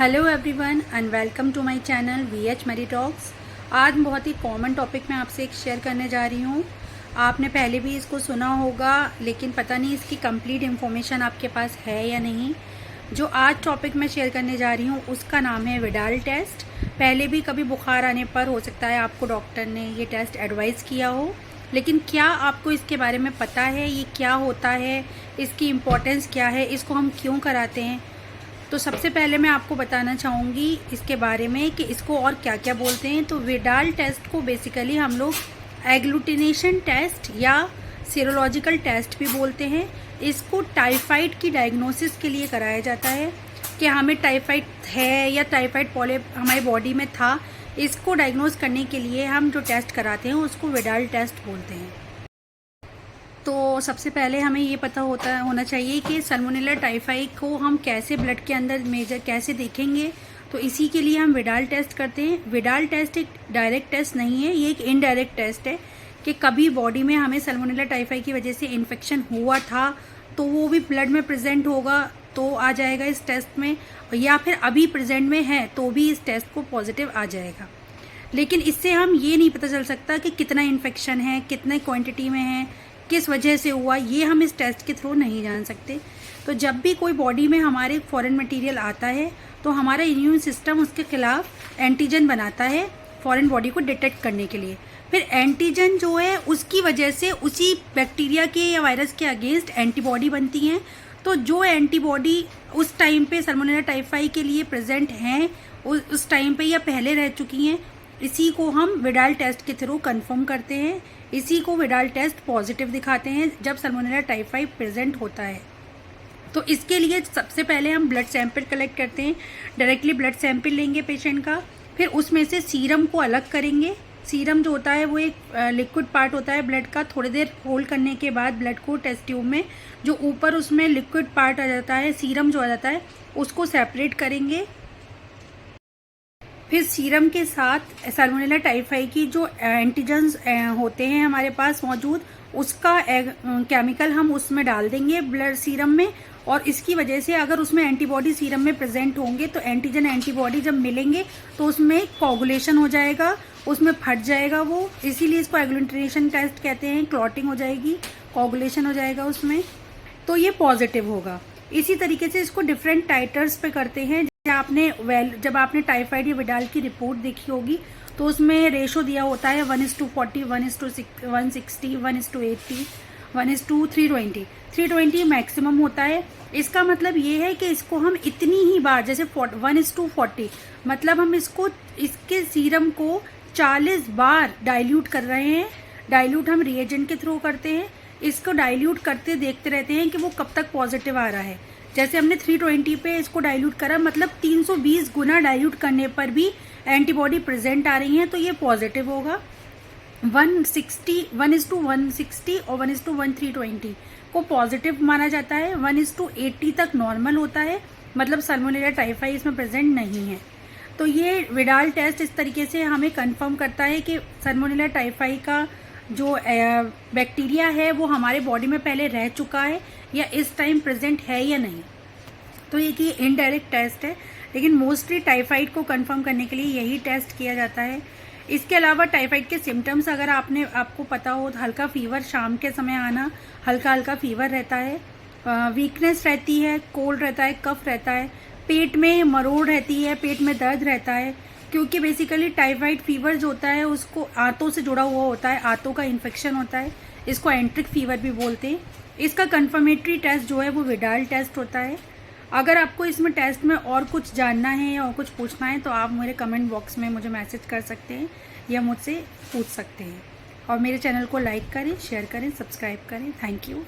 Hello everyone and welcome to my channel VH मेरी talks. आज बहुत ही कॉमन टॉपिक मैं आपसे एक शेयर करने जा रही हूँ। आपने पहले भी इसको सुना होगा, लेकिन पता नहीं इसकी कंप्लीट इन्फॉर्मेशन आपके पास है या नहीं। जो आज टॉपिक मैं शेयर करने जा रही हूँ उसका नाम है विडाल टेस्ट। पहले भी कभी बुखार आने पर हो सकता है आपको डॉक्टर ने ये टेस्ट एडवाइस किया हो, लेकिन क्या आपको इसके बारे में पता है ये क्या होता है, इसकी इम्पोर्टेंस क्या है, इसको हम क्यों कराते हैं। तो सबसे पहले मैं आपको बताना चाहूँगी इसके बारे में कि इसको और क्या क्या बोलते हैं। तो विडाल टेस्ट को बेसिकली हम लोग एग्लूटिनेशन टेस्ट या सीरोलॉजिकल टेस्ट भी बोलते हैं। इसको टाइफाइड की डायग्नोसिस के लिए कराया जाता है कि हमें टाइफाइड है या टाइफाइड पॉलिप हमारी बॉडी में था। इसको डायग्नोस करने के लिए हम जो टेस्ट कराते हैं उसको विडाल टेस्ट बोलते हैं। तो सबसे पहले हमें ये पता होना चाहिए कि सल्मोनेला टाइफाई को हम कैसे ब्लड के अंदर मेजर कैसे देखेंगे। तो इसी के लिए हम विडाल टेस्ट करते हैं। विडाल टेस्ट एक डायरेक्ट टेस्ट नहीं है, ये एक इनडायरेक्ट टेस्ट है कि कभी बॉडी में हमें सल्मोनेला टाइफाई की वजह से इन्फेक्शन हुआ था तो वो भी ब्लड में प्रेजेंट होगा तो आ जाएगा इस टेस्ट में, या फिर अभी प्रेजेंट में है तो भी इस टेस्ट को पॉजिटिव आ जाएगा। लेकिन इससे हम ये नहीं पता चल सकता कि कितना इन्फेक्शन है, कितने क्वांटिटी में है, किस वजह से हुआ, ये हम इस टेस्ट के थ्रू नहीं जान सकते। तो जब भी कोई बॉडी में हमारे फॉरेन मटेरियल आता है तो हमारा इम्यून सिस्टम उसके खिलाफ एंटीजन बनाता है फॉरेन बॉडी को डिटेक्ट करने के लिए। फिर एंटीजन जो है उसकी वजह से उसी बैक्टीरिया के या वायरस के अगेंस्ट एंटीबॉडी बनती हैं। तो जो एंटीबॉडी उस टाइम पे सल्मोनेला टाइफाई के लिए प्रेजेंट हैं, उस टाइम पे या पहले रह चुकी हैं, इसी को हम विडाल टेस्ट के थ्रू कंफर्म करते हैं। इसी को विडाल टेस्ट पॉजिटिव दिखाते हैं जब सल्मोनेला टाइफाई प्रेजेंट होता है। तो इसके लिए सबसे पहले हम ब्लड सैंपल कलेक्ट करते हैं। डायरेक्टली ब्लड सैंपल लेंगे पेशेंट का, फिर उसमें से सीरम को अलग करेंगे। सीरम जो होता है वो एक लिक्विड पार्ट होता है ब्लड का। थोड़ी देर होल्ड करने के बाद ब्लड को टेस्ट ट्यूब में जो ऊपर उसमें लिक्विड पार्ट आ जाता है, सीरम जो आ जाता है, उसको सेपरेट करेंगे। फिर सीरम के साथ सल्मोनेला टाइफाई की जो एंटीजन्स होते हैं हमारे पास मौजूद, उसका केमिकल हम उसमें डाल देंगे ब्लड सीरम में। और इसकी वजह से अगर उसमें एंटीबॉडी सीरम में प्रेजेंट होंगे तो एंटीजन एंटीबॉडी जब मिलेंगे तो उसमें कोगुलेशन हो जाएगा, उसमें फट जाएगा वो। इसीलिए इसको एग्लूटिनेशन टेस्ट कहते हैं। क्लॉटिंग हो जाएगी, कोगुलेशन हो जाएगा उसमें, तो ये पॉजिटिव होगा। इसी तरीके से इसको डिफरेंट टाइटर्स पे करते हैं। जब आपने टाइफाइड या विडाल की रिपोर्ट देखी होगी तो उसमें रेशो दिया होता है 1:40, 1:160, 1:80, 1:320। 320 मैक्सिमम होता है। इसका मतलब ये है कि इसको हम इतनी ही बार, जैसे 1:40, मतलब हम इसके सीरम को 40 बार डाइल्यूट कर रहे हैं। डाइल्यूट हम रिएजेंट के थ्रू करते हैं। इसको डाइल्यूट करते देखते रहते हैं कि वो कब तक पॉजिटिव आ रहा है। जैसे हमने 320 पे इसको डाइल्यूट करा, मतलब 320 गुना डाइल्यूट करने पर भी एंटीबॉडी प्रेजेंट आ रही है तो ये पॉजिटिव होगा। 1:160 और 1:1 को पॉजिटिव माना जाता है। 1:80 तक नॉर्मल होता है, मतलब सल्मोनेला टाइफाई इसमें प्रेजेंट नहीं है। तो ये विडाल टेस्ट इस तरीके से हमें कंफर्म करता है कि सल्मोनेला टाइफाई का जो बैक्टीरिया है वो हमारे बॉडी में पहले रह चुका है या इस टाइम प्रेजेंट है या नहीं। तो ये कि इनडायरेक्ट टेस्ट है, लेकिन मोस्टली टाइफाइड को कंफर्म करने के लिए यही टेस्ट किया जाता है। इसके अलावा टाइफाइड के सिम्टम्स अगर आपको पता हो तो हल्का फीवर, शाम के समय आना, हल्का हल्का फीवर रहता है, वीकनेस रहती है, कोल्ड रहता है, कफ रहता है, पेट में मरोड़ रहती है, पेट में दर्द रहता है, क्योंकि बेसिकली टाइफाइड फीवर जो होता है उसको आंतों से जुड़ा हुआ होता है, आंतों का इन्फेक्शन होता है। इसको एंट्रिक फीवर भी बोलते हैं। इसका कंफर्मेटरी टेस्ट जो है वो विडाल टेस्ट होता है। अगर आपको इसमें टेस्ट में और कुछ जानना है या और कुछ पूछना है तो आप मेरे कमेंट बॉक्स में मुझे मैसेज कर सकते हैं या मुझसे पूछ सकते हैं। और मेरे चैनल को लाइक करें, शेयर करें, सब्सक्राइब करें। Thank you.